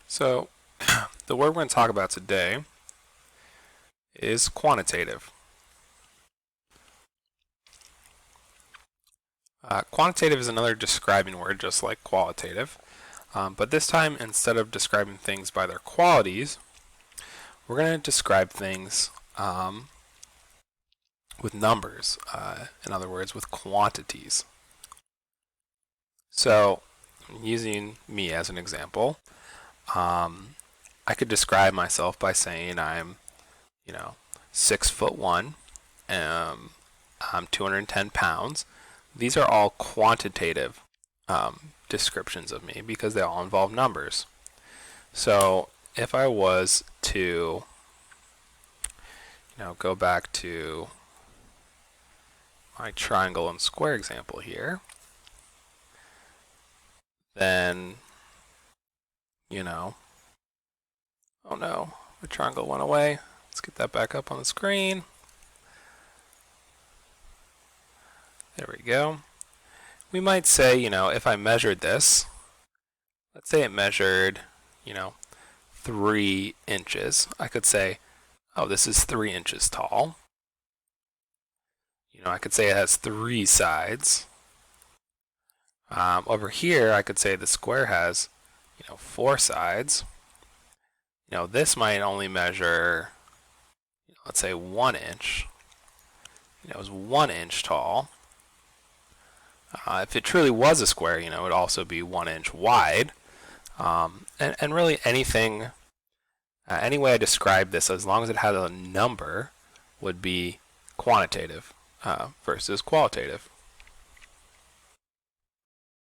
So, the word we're going to talk about today is quantitative. Quantitative is another describing word just like qualitative, but this time instead of describing things by their qualities, we're going to describe things with numbers, in other words, with quantities. So, using me as an example, I could describe myself by saying I'm, 6'1", I'm 210 pounds. These are all quantitative descriptions of me because they all involve numbers. So if I was to, go back to my triangle and square example here, then, oh no, the triangle went away. Let's get that back up on the screen. There we go. We might say, if I measured this, let's say it measured, 3 inches. I could say, oh, this is 3 inches tall. I could say it has 3 sides. Over here, I could say the square has, 4 sides. This might only measure, let's say 1 inch. It was 1 inch tall. If it truly was a square, it would also be 1 inch wide. And really anything, any way I describe this, as long as it has a number, would be quantitative versus qualitative.